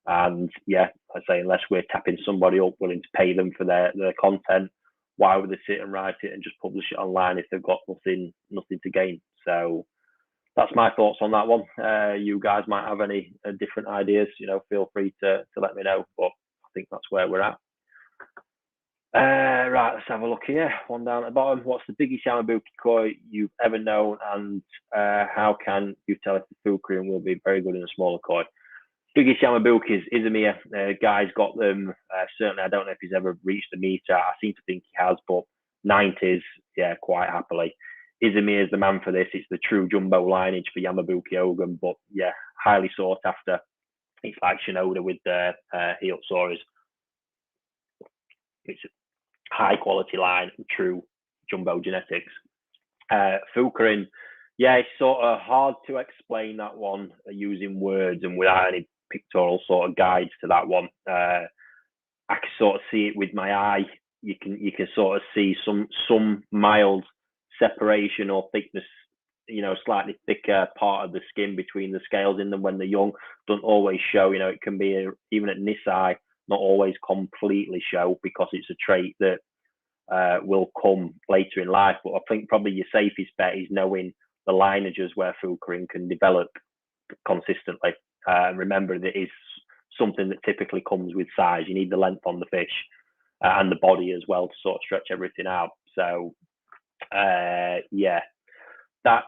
And yeah, I say, unless we're tapping somebody up willing to pay them for their content, why would they sit and write it and just publish it online if they've got nothing to gain? So that's my thoughts on that one. You guys might have any different ideas. Feel free to let me know. But I think that's where we're at. Right, let's have a look here. One down at the bottom. What's the biggest Yamabuki koi you've ever known, and how can you tell if the Fukurin will be very good in a smaller koi? Biggest Yamabuki is Izumir. Guy's got them. Certainly, I don't know if he's ever reached the meter. I seem to think he has, but 90s, yeah, quite happily. Izumir is the man for this. It's the true jumbo lineage for Yamabuki Ogun, but yeah, highly sought after. It's like Shinoda with the Heotsuris. It's a high quality line, true jumbo genetics. Fukurin, yeah, it's sort of hard to explain that one using words and without any pictorial sort of guides to that one. I can sort of see it with my eye. You can sort of see some mild separation or thickness, slightly thicker part of the skin between the scales in them when they're young. Don't always show. It can be even at this eye, not always completely show, because it's a trait that will come later in life. But I think probably your safest bet is knowing the lineages where Fukurin can develop consistently. Remember that is something that typically comes with size. You need the length on the fish and the body as well to sort of stretch everything out. So yeah, that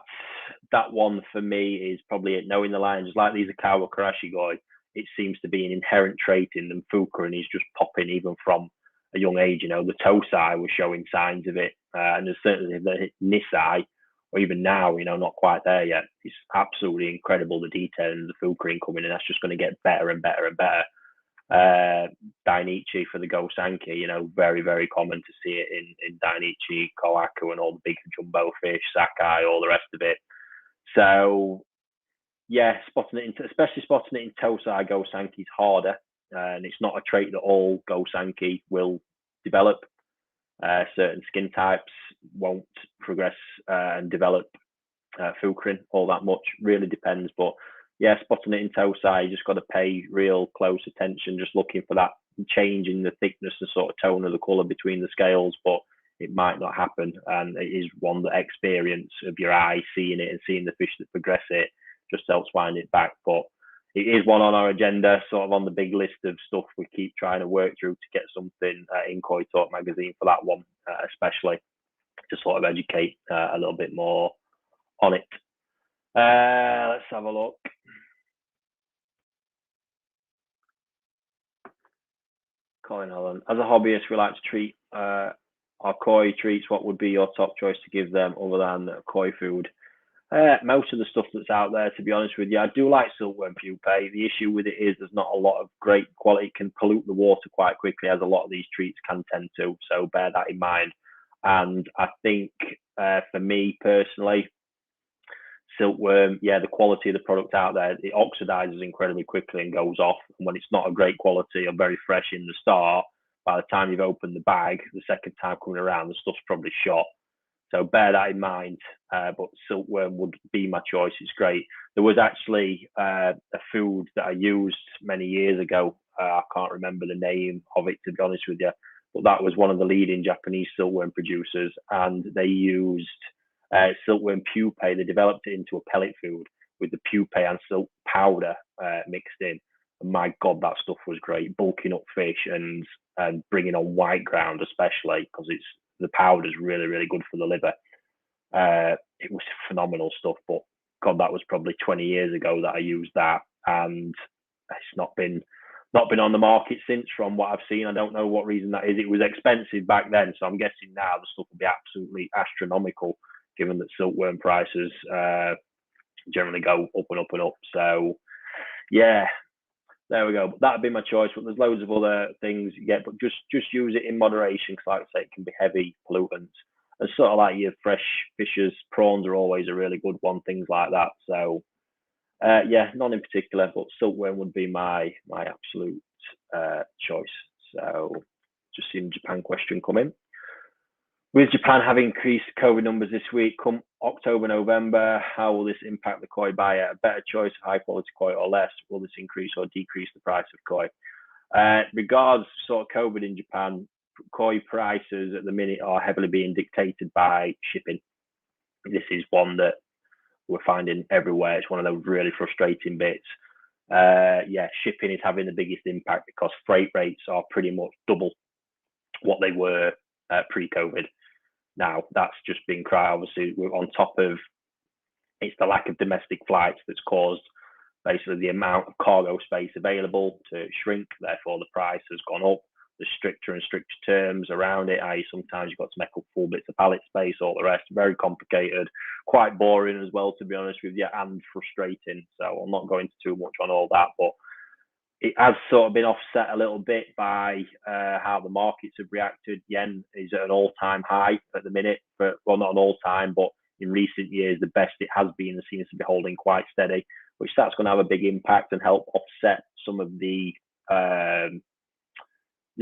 one for me is probably it. Knowing the lineages, like these Akawa Karashigoi, it seems to be an inherent trait in them. Fukurin is just popping even from a young age. The Tosai was showing signs of it, and there's certainly the Nisai, or even now, not quite there yet. It's absolutely incredible, the detail in the Fukurin coming, and that's just going to get better and better and better. Dainichi for the Gosanki, very, very common to see it in Dainichi, Kohaku, and all the big jumbo fish, Sakai, all the rest of it. So yeah, especially spotting it in Tosai Gosanki is harder, and it's not a trait that all Gosanki will develop. Certain skin types won't progress and develop Fukurin all that much. Really depends, but yeah, spotting it in toe size, you just got to pay real close attention, just looking for that change in the thickness and sort of tone of the colour between the scales, but it might not happen. And it is one that experience of your eye, seeing it and seeing the fish that progress it, just helps wind it back. But it is one on our agenda, sort of on the big list of stuff we keep trying to work through to get something in Koi Talk magazine for that one, especially to sort of educate a little bit more on it. Let's have a look. Colin Allen, as a hobbyist, we like to treat our koi treats. What would be your top choice to give them other than koi food? Most of the stuff that's out there, to be honest with you, I do like silkworm pupae. The issue with it is there's not a lot of great quality. It can pollute the water quite quickly, as a lot of these treats can tend to. So bear that in mind. And I think for me personally, silkworm, yeah, the quality of the product out there, it oxidizes incredibly quickly and goes off. And when it's not a great quality or very fresh in the start, by the time you've opened the bag, the second time coming around, the stuff's probably shot. So bear that in mind. But silkworm would be my choice. It's great. There was actually a food that I used many years ago. I can't remember the name of it, to be honest with you. But that was one of the leading Japanese silkworm producers. And they used silkworm pupae. They developed it into a pellet food with the pupae and silk powder mixed in. And my God, that stuff was great. Bulking up fish and bringing on white ground, especially because the powder's really, really good for the liver. It was phenomenal stuff, but God, that was probably 20 years ago that I used that, and it's not been on the market since, from what I've seen. I don't know what reason that is. It was expensive back then, so I'm guessing now the stuff will be absolutely astronomical, given that silkworm prices generally go up and up and up. So, yeah, there we go. That'd be my choice. But there's loads of other things you get, but just use it in moderation, because, like I say, it can be heavy pollutants. And sort of like your fresh fishes, prawns are always a really good one, things like that. So, yeah, none in particular, but silkworm would be my absolute choice. So, just seen Japan question come in. With Japan having increased COVID numbers this week, come October, November, how will this impact the koi buyer? A better choice of high quality koi or less? Will this increase or decrease the price of koi? Regards sort of COVID in Japan, koi prices at the minute are heavily being dictated by shipping. This is one that we're finding everywhere. It's one of those really frustrating bits. Yeah, shipping is having the biggest impact because freight rates are pretty much double what they were pre-COVID. Now, that's just been obviously, we're on top of, it's the lack of domestic flights that's caused basically the amount of cargo space available to shrink. Therefore, the price has gone up. There's stricter and stricter terms around it, i.e. sometimes you've got to make up full bits of pallet space, all the rest. Very complicated, quite boring as well, to be honest with you, and frustrating. So I'm not going too much on all that, but it has sort of been offset a little bit by how the markets have reacted. Yen is at an all-time high at the minute, well, not an all-time, but in recent years, the best it has been and seems to be holding quite steady, which that's going to have a big impact and help offset some of the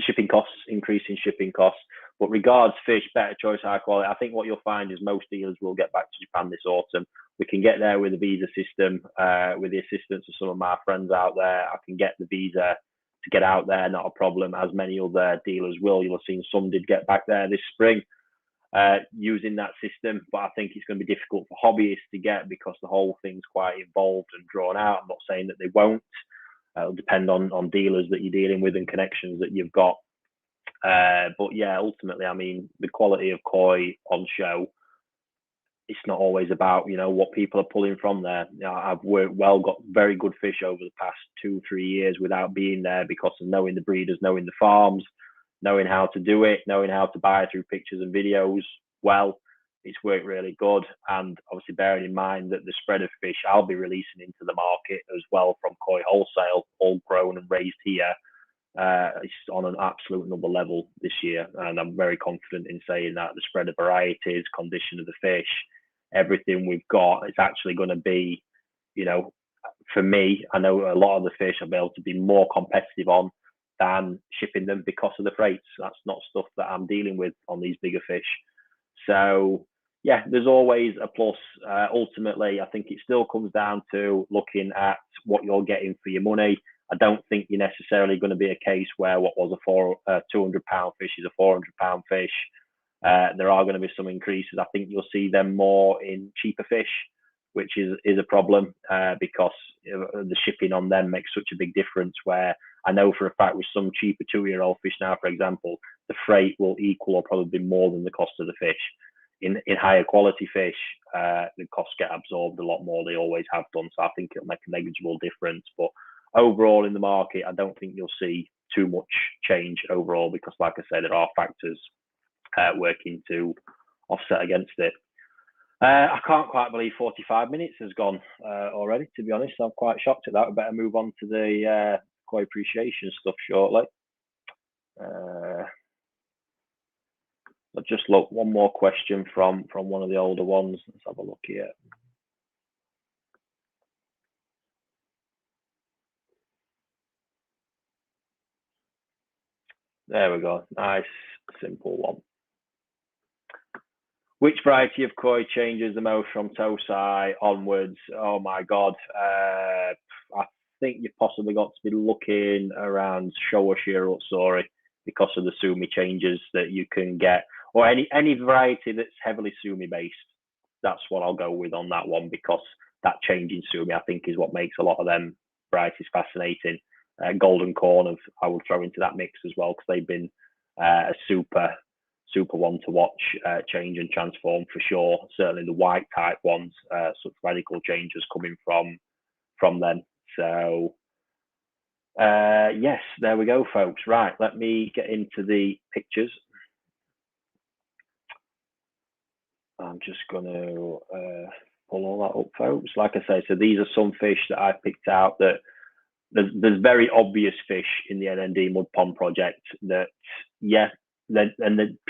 shipping costs, increasing shipping costs. But regards fish, better choice, high quality, I think what you'll find is most dealers will get back to Japan this autumn. We can get there with the visa system, with the assistance of some of my friends out there. I can get the visa to get out there, not a problem, as many other dealers will. You'll have seen some did get back there this spring using that system, but I think it's going to be difficult for hobbyists to get because the whole thing's quite involved and drawn out. I'm not saying that they won't. It'll depend on dealers that you're dealing with and connections that you've got. But yeah, ultimately, I mean, the quality of koi on show, it's not always about, what people are pulling from there. I've got very good fish over the past 2-3 years without being there because of knowing the breeders, knowing the farms, knowing how to do it, knowing how to buy through pictures and videos. Well, it's worked really good. And obviously bearing in mind that the spread of fish I'll be releasing into the market as well from Koi Wholesale, all grown and raised here, it's on an absolute another level this year. And I'm very confident in saying that the spread of varieties, condition of the fish, everything we've got, it's actually going to be, for me, I know a lot of the fish I'll be able to be more competitive on than shipping them because of the freights. That's not stuff that I'm dealing with on these bigger fish. So yeah, there's always a plus. Ultimately, I think it still comes down to looking at what you're getting for your money. I don't think you're necessarily going to be a case where what was a £200 fish is a £400 fish. There are going to be some increases. I think you'll see them more in cheaper fish, which is a problem because the shipping on them makes such a big difference. Where I know for a fact with some cheaper 2-year-old fish now, for example, the freight will equal or probably be more than the cost of the fish. In higher quality fish, the costs get absorbed a lot more. They always have done. So I think it'll make a negligible difference. But overall in the market, I don't think you'll see too much change overall because, like I said, there are factors working to offset against it. I can't quite believe 45 minutes has gone already, to be honest. I'm quite shocked at that. We better move on to the koi appreciation stuff shortly. I'll just look, one more question from one of the older ones. Let's have a look here. There we go. Nice, simple one. Which variety of koi changes the most from Tosai onwards? Oh my God. I think you've possibly got to be looking around Showa Shiro Utsuri because of the Sumi changes that you can get, or any variety that's heavily Sumi based. That's what I'll go with on that one, because that change in Sumi, I think, is what makes a lot of them varieties fascinating. Golden Corn, I will throw into that mix as well, because they've been a super one to watch change and transform for sure. Certainly the white type ones, such radical changes coming from them. So yes, there we go, folks. Right, let me get into the pictures. I'm just going to pull all that up, folks. Like I say, so these are some fish that I picked out that there's very obvious fish in the NND Mud Pond project that, yeah,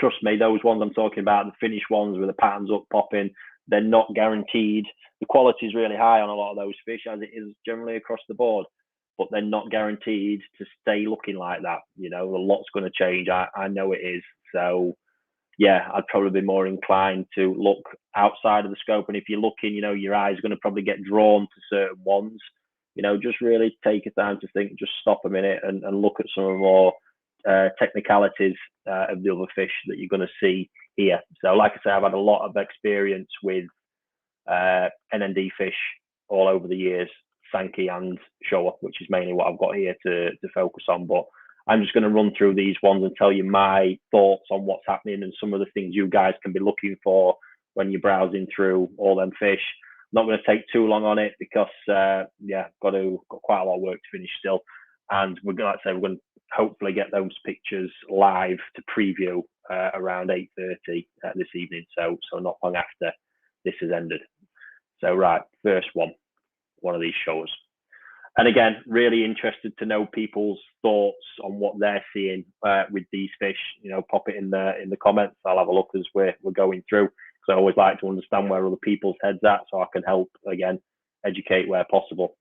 trust me, those ones I'm talking about, the finished ones with the patterns up popping, they're not guaranteed. The quality is really high on a lot of those fish, as it is generally across the board, but they're not guaranteed to stay looking like that. You know, a lot's going to change. I know it is. So yeah, I'd probably be more inclined to look outside of the scope. And if you're looking, you know, your eye's going to probably get drawn to certain ones. You know, just really take your time to think, just stop a minute and look at some of the more technicalities of the other fish that you're going to see here. So like I say, I've had a lot of experience with NND fish all over the years, Sankey and Showa, which is mainly what I've got here to focus on. But I'm just going to run through these ones and tell you my thoughts on what's happening and some of the things you guys can be looking for when you're browsing through all them fish. I'm not going to take too long on it because, yeah, got quite a lot of work to finish still. And we're going to hopefully get those pictures live to preview around 8:30 this evening. So not long after this has ended. So right, first one of these shows. And again, really interested to know people's thoughts on what they're seeing with these fish. You know, pop it in the comments. I'll have a look as we're going through, because I always like to understand where other people's heads at, so I can help, again, educate where possible.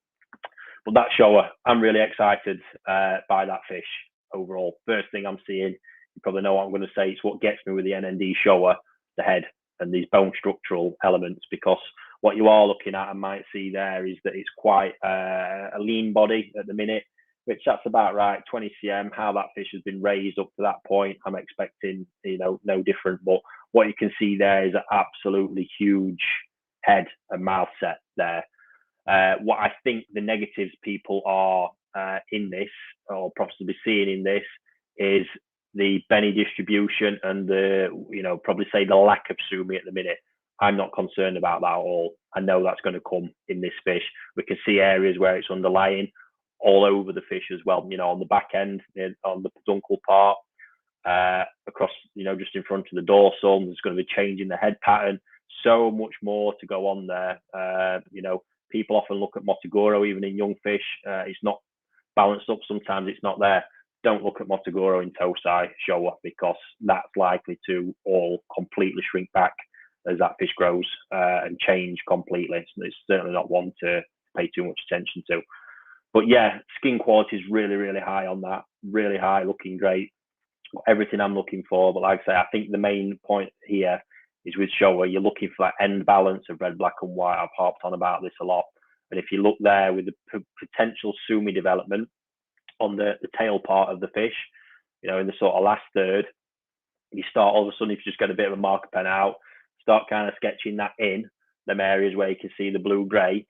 But that shower, I'm really excited by that fish overall. First thing I'm seeing, you probably know what I'm going to say, it's what gets me with the NND shower, the head and these bone structural elements, because what you are looking at and might see there is that it's quite a lean body at the minute, which that's about right, 20 cm. How that fish has been raised up to that point, I'm expecting, you know, no different. But what you can see there is an absolutely huge head and mouth set there. What I think the negatives people are in this, or possibly seeing in this, is the Benny distribution and probably say the lack of Sumi at the minute. I'm not concerned about that at all. I know that's going to come in this fish. We can see areas where it's underlying all over the fish as well, you know, on the back end, on the peduncle part, across, you know, just in front of the dorsal. There's going to be changing the head pattern. So much more to go on there. You know, people often look at Motogoro, even in young fish. It's not balanced up. Sometimes it's not there. Don't look at Motogoro in Tosai Showa, because that's likely to all completely shrink back as that fish grows and change completely. So it's certainly not one to pay too much attention to. But yeah, skin quality is really, really high on that. Really high, looking great. Everything I'm looking for. But like I say, I think the main point here is with showa, you're looking for that end balance of red, black, and white. I've harped on about this a lot. And if you look there with the potential Sumi development on the tail part of the fish, you know, in the sort of last third, you start all of a sudden, if you just get a bit of a marker pen out, start kind of sketching that in them areas where you can see the blue grey,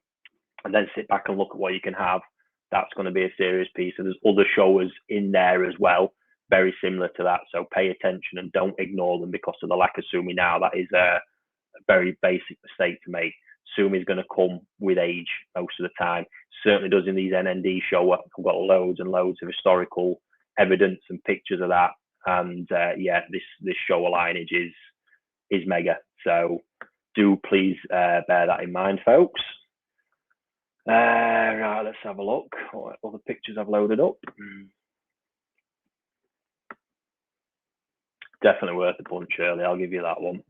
and then sit back and look at what you can have. That's going to be a serious piece. And there's other showers in there as well, very similar to that. So pay attention and don't ignore them because of the lack of Sumi now. That is a very basic mistake to make. Sumi is going to come with age most of the time. Certainly does in these NND show. I've got loads and loads of historical evidence and pictures of that. And yeah, this shower lineage is mega. So do please bear that in mind, folks. Right, let's have a look. What other pictures I've loaded up? Definitely worth a punch early. I'll give you that one.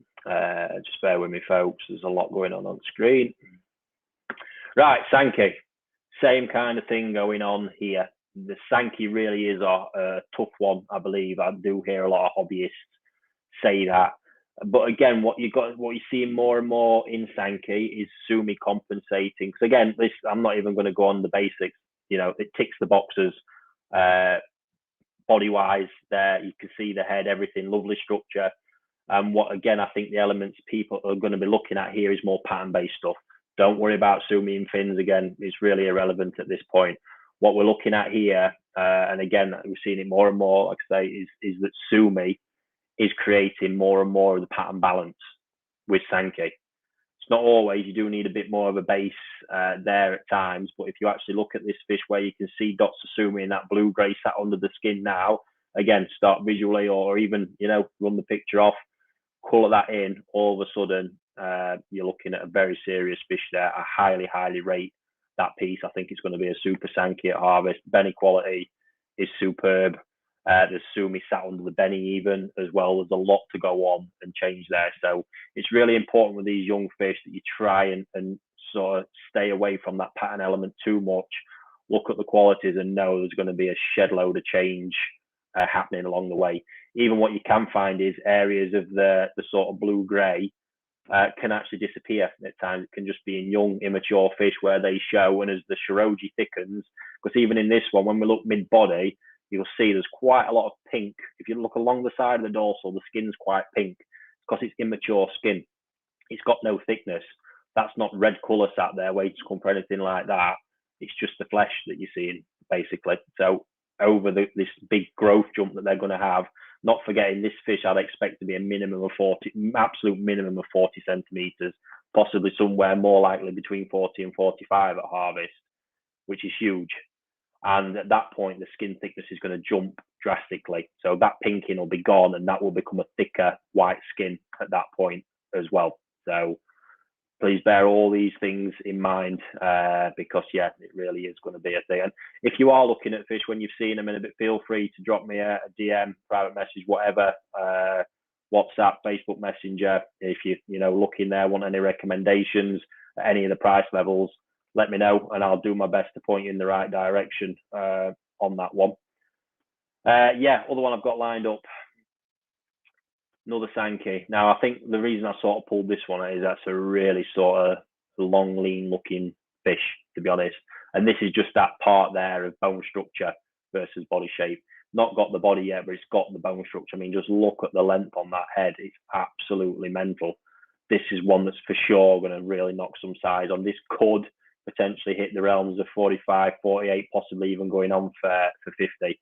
Just bear with me, folks. There's a lot going on screen. Right, Sankey. Same kind of thing going on here. The Sankey really is a tough one, I believe. I do hear a lot of hobbyists say that. But again, what you're seeing more and more in Sankey is Sumi compensating. Because again, this, I'm not even going to go on the basics. You know, it ticks the boxes. Body-wise, there you can see the head, everything, lovely structure. And what again, I think the elements people are going to be looking at here is more pattern-based stuff. Don't worry about Sumi and fins again; it's really irrelevant at this point. What we're looking at here, and again, we've seen it more and more, like I say, is that Sumi is creating more and more of the pattern balance with Sankey. It's not always, you do need a bit more of a base there at times, but if you actually look at this fish where you can see dots of Sumi and that blue-grey sat under the skin now, again, start visually or even, you know, run the picture off, colour that in, all of a sudden, you're looking at a very serious fish there. I highly, highly rate that piece. I think it's going to be a super Sankey at harvest. Benny quality is superb. There's Sumi sat under the Benny even as well. There's a lot to go on and change there. So it's really important with these young fish that you try and sort of stay away from that pattern element too much. Look at the qualities and know there's going to be a shed load of change happening along the way. Even what you can find is areas of the sort of blue-grey can actually disappear at times. It can just be in young, immature fish where they show, and as the shiroji thickens, because even in this one, when we look mid-body, you'll see there's quite a lot of pink. If you look along the side of the dorsal, the skin's quite pink because it's immature skin. It's got no thickness. That's not red colour sat there waiting to come for anything like that. It's just the flesh that you're seeing, basically. So over this big growth jump that they're going to have, not forgetting this fish I'd expect to be a minimum of 40, absolute minimum of 40 centimetres, possibly somewhere more likely between 40 and 45 at harvest, which is huge. And at that point, the skin thickness is going to jump drastically. So that pinking will be gone and that will become a thicker white skin at that point as well. So please bear all these things in mind because, yeah, it really is going to be a thing. And if you are looking at fish when you've seen them in a bit, feel free to drop me a DM, private message, whatever, WhatsApp, Facebook Messenger. If you know, looking there, want any recommendations at any of the price levels, let me know and I'll do my best to point you in the right direction on that one. Yeah, other one I've got lined up, another Sankey. Now, I think the reason I sort of pulled this one is that's a really sort of long, lean looking fish, to be honest. And this is just that part there of bone structure versus body shape. Not got the body yet, but it's got the bone structure. I mean, just look at the length on that head. It's absolutely mental. This is one that's for sure going to really knock some size on. This could potentially hit the realms of 45, 48, possibly even going on for 50.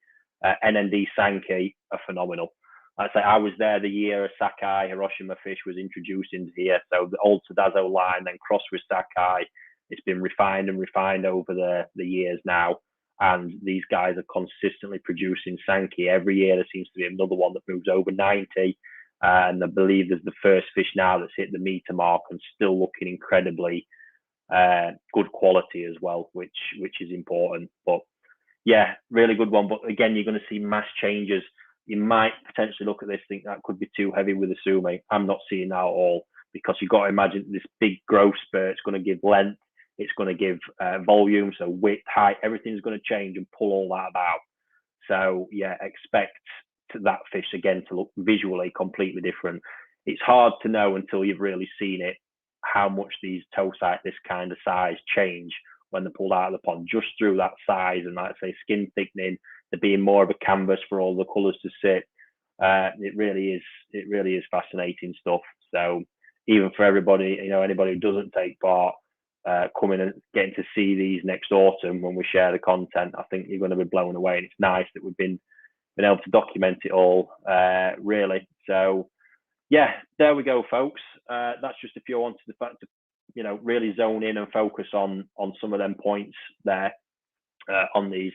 NND Sankey are phenomenal. Like I say, I was there the year a Sakai Hiroshima fish was introduced into here. So the old Tadazo line, then crossed with Sakai. It's been refined and refined over the years now. And these guys are consistently producing Sankey. Every year there seems to be another one that moves over 90. And I believe there's the first fish now that's hit the meter mark and still looking incredibly good quality as well, which is important. But yeah, really good one. But again, you're going to see mass changes. You might potentially look at this, think that could be too heavy with the Sumi. I'm not seeing that at all because you've got to imagine this big growth spurt. It's going to give length. It's going to give volume, so width, height, everything's going to change and pull all that about. So yeah, expect that fish again to look visually completely different. it's hard to know until you've really seen it how much these tow-sight this kind of size change when they're pulled out of the pond, just through that size and, like I say, skin thickening, there being more of a canvas for all the colours to sit. It really is fascinating stuff. So even for everybody, anybody who doesn't take part, coming and getting to see these next autumn when we share the content, I think you're going to be blown away. And it's nice that we've been able to document it all, really. So yeah, there we go, folks. That's just if you wanted to really zone in and focus on some of them points there on these.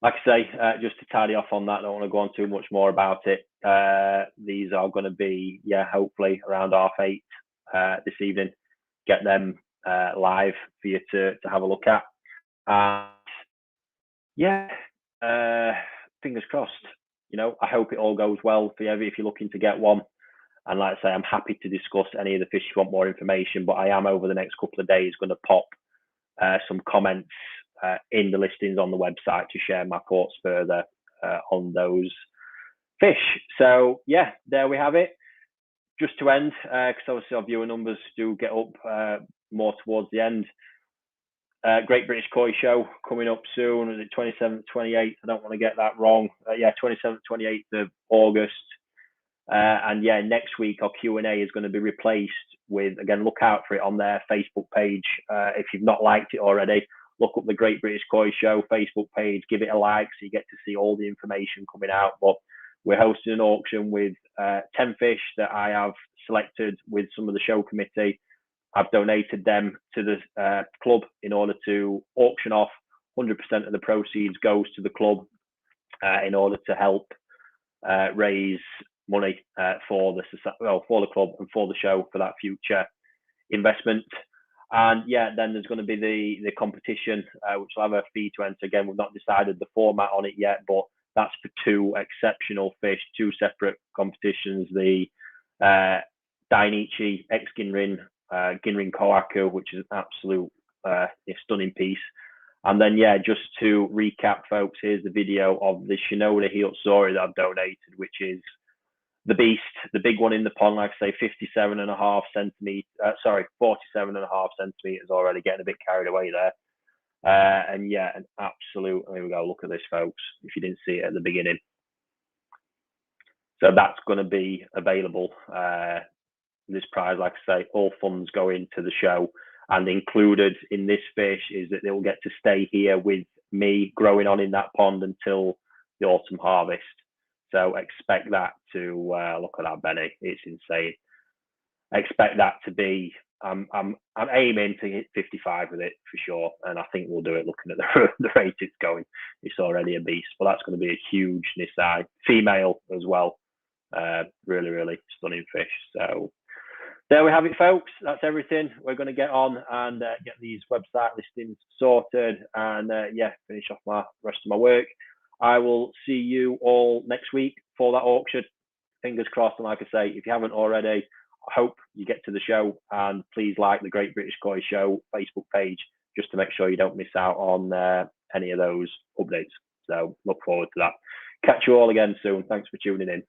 Like I say, just to tidy off on that, I don't want to go on too much more about it. These are going to be, hopefully around 8:30 this evening. Get them live for you to have a look at. Fingers crossed. I hope it all goes well for you if you're looking to get one. And like I say, I'm happy to discuss any of the fish if you want more information, but I am over the next couple of days going to pop some comments in the listings on the website to share my thoughts further on those fish. So yeah, there we have it. Just to end, because obviously our viewer numbers do get up more towards the end. Great British Koi Show coming up soon. Is it 27th, 28th? I don't want to get that wrong. 27th, 28th of August. And next week our Q&A is going to be replaced with, again, look out for it on their Facebook page. If you've not liked it already, look up the Great British Koi Show Facebook page, give it a like so you get to see all the information coming out. But we're hosting an auction with 10 fish that I have selected with some of the show committee. I've donated them to the club in order to auction off. 100% of the proceeds goes to the club in order to help raise money for the club and for the show for that future investment. And then there's going to be the competition, which will have a fee to enter. Again, we've not decided the format on it yet, but that's for 2 exceptional fish, 2 separate competitions. The Dainichi X Ginrin Kohaku, which is an absolute stunning piece. And then, just to recap, folks, here's the video of the Shinoda Hiyotsuri that I've donated, which is the beast, the big one in the pond, like I say, 47.5 centimeters, 47.5 centimeters already, getting a bit carried away there. An absolute, here we go, look at this, folks, if you didn't see it at the beginning. So that's going to be available, this prize, like I say, all funds go into the show. And included in this fish is that they will get to stay here with me growing on in that pond until the autumn harvest. So expect that to look at that, Benny. It's insane. Expect that to be. I'm aiming to hit 55 with it for sure, and I think we'll do it. Looking at the rate it's going, it's already a beast. But that's going to be a huge Nisai, female as well. Really, really stunning fish. So there we have it, folks. That's everything. We're going to get on and get these website listings sorted and finish off my rest of my work. I will see you all next week for that auction. Fingers crossed. And like I say, if you haven't already, I hope you get to the show and please like the Great British Koi Show Facebook page just to make sure you don't miss out on any of those updates. So look forward to that. Catch you all again soon. Thanks for tuning in.